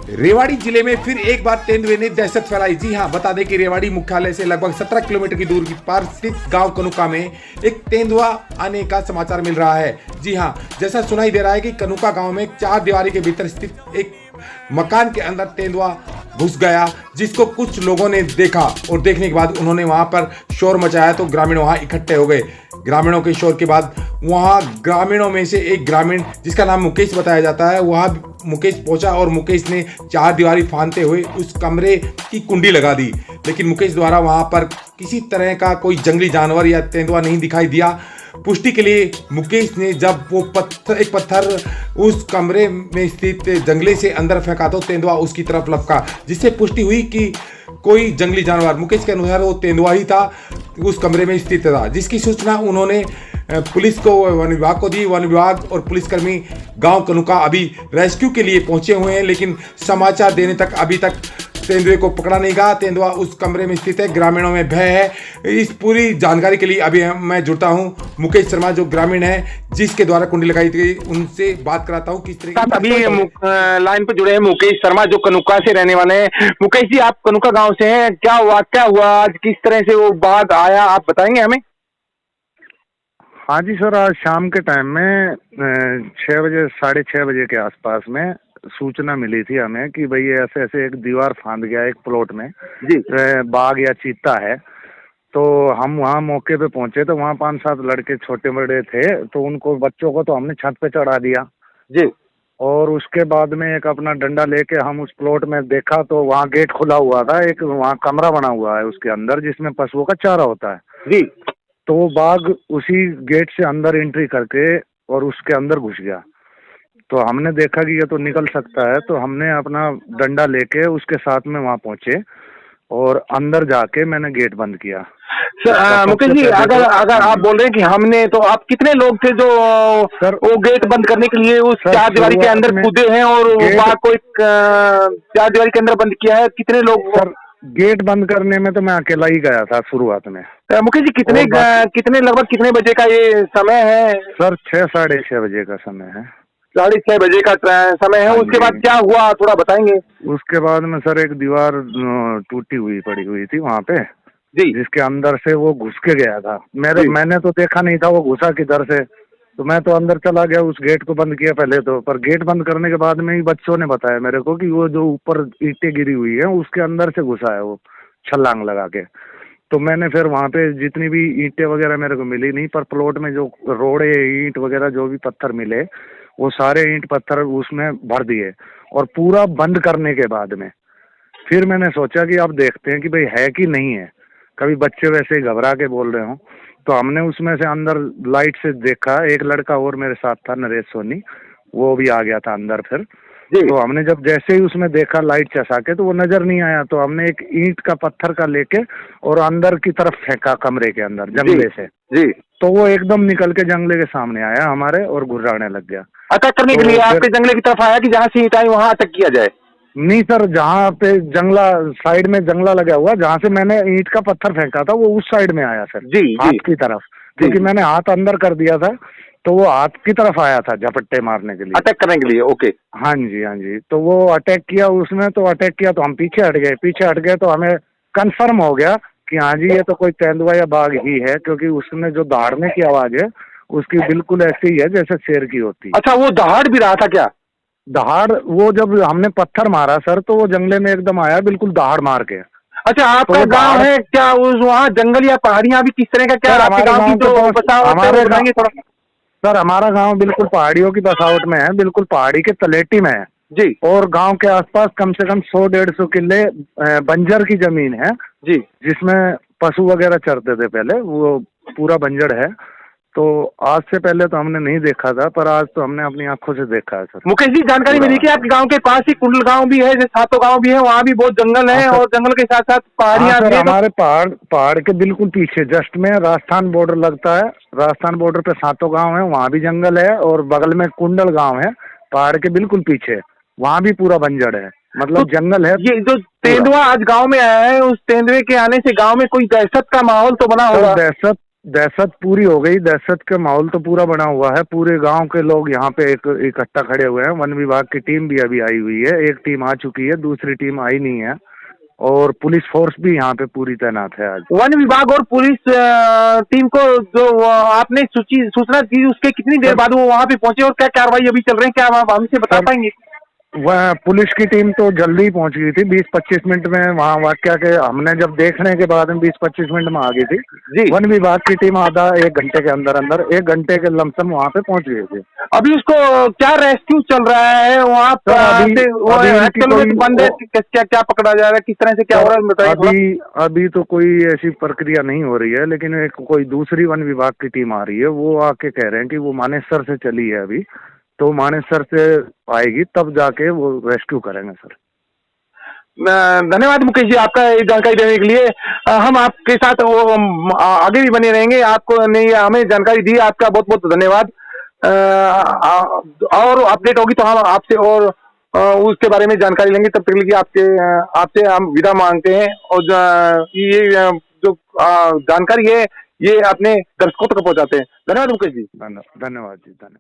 रेवाड़ी जिले में फिर एक बार तेंदुए ने दहशत फैलाई। जी हां, बता दें कि रेवाड़ी मुख्यालय से लगभग 17 किलोमीटर की दूरी पर स्थित गांव कनुका में एक तेंदुआ आने का समाचार मिल रहा है। जी हां, जैसा सुनाई दे रहा है कि कनुका गांव में 4 दीवारी के भीतर स्थित एक मकान के अंदर तेंदुआ घुस गया, जिसको कुछ लोगों ने देखा और देखने के बाद उन्होंने वहां पर शोर मचाया तो ग्रामीण वहां इकट्ठे हो गए। ग्रामीणों के शोर के बाद वहां ग्रामीणों में से एक ग्रामीण जिसका नाम मुकेश बताया जाता है, वहां मुकेश पहुंचा और मुकेश ने 4 दीवारी फांदते हुए उस कमरे की कुंडी लगा दी। लेकिन मुकेश द्वारा वहां पर किसी तरह का कोई जंगली जानवर या तेंदुआ नहीं दिखाई दिया। पुष्टि के लिए मुकेश ने जब वो एक पत्थर उस कमरे में स्थित जंगले से अंदर फेंका तो तेंदुआ उसकी तरफ लपका, जिससे पुष्टि हुई कि कोई जंगली जानवर, मुकेश के अनुसार वो तेंदुआ ही था, उस कमरे में स्थित था। जिसकी सूचना उन्होंने पुलिस को, वन विभाग को दी। वन विभाग और पुलिसकर्मी गांव कनुका अभी रेस्क्यू के लिए पहुंचे हुए हैं, लेकिन समाचार देने तक अभी तक तेंदुए को पकड़ा नहीं गया। तेंदुआ उस कमरे में स्थित है, ग्रामीणों में भय है। इस पूरी जानकारी के लिए अभी मैं जुड़ता हूं मुकेश शर्मा, जो ग्रामीण है जिसके द्वारा कुंडी लगाई थी, उनसे बात कराता हूं किस तरीके। अभी लाइन पे जुड़े हैं मुकेश शर्मा, जो कनुका से रहने वाले हैं। मुकेश जी, आप कनुका गांव से हैं, क्या वाकया हुआ आज, किस तरह से वो बाघ आया, आप बताएंगे हमें? हाँ जी सर, आज शाम के टाइम में 6 बजे, 6:30 बजे के आसपास में सूचना मिली थी हमें कि भाई ऐसे ऐसे एक दीवार फांद गया एक प्लॉट में जी। बाघ या चीता है। तो हम वहाँ मौके पे पहुंचे तो वहाँ 5-7 लड़के छोटे बड़े थे, तो उनको बच्चों को तो हमने छत पे चढ़ा दिया जी। और उसके बाद में एक अपना डंडा लेके हम उस प्लॉट में देखा तो वहाँ गेट खुला हुआ था, एक वहाँ कमरा बना हुआ है उसके अंदर जिसमें पशुओं का चारा होता है जी। तो वो बाघ उसी गेट से अंदर एंट्री करके और उसके अंदर घुस गया। तो हमने देखा कि ये तो निकल सकता है, तो हमने अपना डंडा लेके उसके साथ में वहाँ पहुंचे और अंदर जाके मैंने गेट बंद किया। मुकेश जी, अगर आप बोल रहे हैं कि हमने, तो आप कितने लोग थे जो सर वो गेट बंद करने के लिए उस 4 दीवारी के अंदर कूदे हैं और बाघ को एक 4 दीवारी के अंदर बंद किया है? कितने लोग? सर गेट बंद करने में तो मैं अकेला ही गया था शुरुआत में। मुकेश जी, कितने लगभग कितने बजे का ये समय है? सर 6, 6:30 बजे का समय है। 6:30 बजे का समय है। उसके बाद क्या हुआ, थोड़ा बताएंगे? उसके बाद में सर एक दीवार टूटी हुई पड़ी हुई थी वहाँ पे जी, जिसके अंदर से वो घुस के गया था। मैंने तो देखा नहीं था वो घुसा किधर से, तो मैं तो अंदर चला गया, उस गेट को बंद किया पहले तो। पर गेट बंद करने के बाद में ही बच्चों ने बताया मेरे को कि वो जो ऊपर ईंटें गिरी हुई है उसके अंदर से घुसा है वो, छलांग लगा के। तो मैंने फिर वहाँ पे जितनी भी ईंटें वगैरह मेरे को मिली नहीं, पर प्लॉट में जो रोड़े ईंट वगैरह जो भी पत्थर मिले वो सारे ईंट पत्थर उसमें भर दिए। और पूरा बंद करने के बाद में फिर मैंने सोचा कि अब देखते हैं कि भाई है कि नहीं है, कभी बच्चे वैसे ही घबरा के बोल रहे हो। तो हमने उसमें से अंदर लाइट से देखा, एक लड़का और मेरे साथ था, नरेश सोनी, वो भी आ गया था अंदर फिर। तो हमने जब जैसे ही उसमें देखा लाइट चसा के तो वो नजर नहीं आया, तो हमने एक ईंट का पत्थर का लेके और अंदर की तरफ फेंका कमरे के अंदर जंगले से जी। तो वो एकदम निकल के जंगले के सामने आया हमारे और गुर्राने लग गया। अटैक करने के लिए आपके जंगले की तरफ आया कि जहाँ से ईंट आई वहाँ अटैक किया जाए? नहीं सर, जहाँ पे जंगला साइड में जंगला लगा हुआ, जहाँ से मैंने ईंट का पत्थर फेंका था वो उस साइड में आया सर जी, हाथ की तरफ, क्योंकि मैंने हाथ अंदर कर दिया था तो वो हाथ की तरफ आया था झपट्टे मारने के लिए, अटैक करने के लिए। ओके, हाँ जी हाँ जी। तो वो अटैक किया उसने, तो अटैक किया तो हम पीछे हट गए तो हमें कंफर्म हो गया कि हाँ जी ये तो कोई तेंदुआ या बाघ ही है, क्योंकि उसने जो दहाड़ने की आवाज है उसकी बिल्कुल ऐसी ही है जैसे शेर की होती है। अच्छा, वो दहाड़ भी रहा था क्या? दहाड़, वो जब हमने पत्थर मारा सर तो वो जंगले में एकदम आया बिल्कुल दहाड़ मार के। अच्छा, आपका तो गांव है क्या उस वहाँ जंगल या पहाड़ियाँ भी किस तरह का क्या आपके गांव की जो बताएंगे थोड़ा? सर हमारा गांव बिल्कुल पहाड़ियों की बसावट में है, बिल्कुल पहाड़ी के तलेटी में है जी। और गांव के आसपास कम से कम 100-150 किले बंजर की जमीन है जी, जिसमें पशु वगैरह चरते थे पहले, वो पूरा बंजर है। तो आज से पहले तो हमने नहीं देखा था, पर आज तो हमने अपनी आंखों से देखा है सर। मुकेश जी, जानकारी मिली कि आपके गांव के पास ही कुंडल गांव भी है, सातो गांव भी है, वहाँ भी बहुत जंगल है और जंगल के साथ साथ पहाड़ियाँ भी हैं। हमारे पहाड़ के बिल्कुल पीछे जस्ट में राजस्थान बॉर्डर लगता है, राजस्थान बॉर्डर पे सातो गांव है, वहाँ भी जंगल है और बगल में कुंडल गांव है पहाड़ के बिल्कुल पीछे, वहाँ भी पूरा बंजर है, मतलब जंगल है। ये जो तेंदुआ आज गांव में आया है, उस तेंदुए के आने से गांव में कोई दहशत का माहौल तो बना होगा? दहशत पूरी हो गई। दहशत का माहौल तो पूरा बना हुआ है। पूरे गांव के लोग यहाँ पे एक इकट्ठा खड़े हुए हैं। वन विभाग की टीम भी अभी आई हुई है। एक टीम आ चुकी है, दूसरी टीम आई नहीं है। और पुलिस फोर्स भी यहाँ पे पूरी तैनात है आज। वन विभाग और पुलिस टीम को जो आपने सूचना दी, उसके कितनी देर बाद वो वहां पे पहुंचे और क्या कार्रवाई अभी चल रही है, क्या आप हमसे बता पाएंगे? वह पुलिस की टीम तो जल्दी ही पहुंच गई थी, 20-25 मिनट में वहाँ वाकया के हमने जब देखने के बाद में 20-25 मिनट में आ गई थी जी। वन विभाग की टीम आधा 1 घंटे के अंदर अंदर 1 घंटे के लमसम वहाँ पे पहुंच गई थी। अभी उसको क्या रेस्क्यू चल रहा है वहाँ सर, अभी बंद है, क्या क्या पकड़ा जा रहा है, किस तरह से क्या हो रहा है बताइए। अभी तो कोई ऐसी प्रक्रिया नहीं हो रही है, लेकिन एक कोई दूसरी वन विभाग की टीम आ रही है। वो आके कह रहे हैं कि वो मानेसर से चली है अभी, तो मानेसर से आएगी तब जाके वो रेस्क्यू करेंगे सर। धन्यवाद मुकेश जी आपका ये जानकारी देने के लिए। हम आपके साथ वो आगे भी बने रहेंगे। आपको ने हमें जानकारी दी, आपका बहुत बहुत धन्यवाद। और अपडेट होगी तो हम आपसे और उसके बारे में जानकारी लेंगे। तब तक के लिए आपसे हम विदा मांगते हैं। और ये जो जानकारी है ये अपने दर्शकों तक पहुंचाते हैं। धन्यवाद मुकेश जी। धन्यवाद जी, धन्यवाद।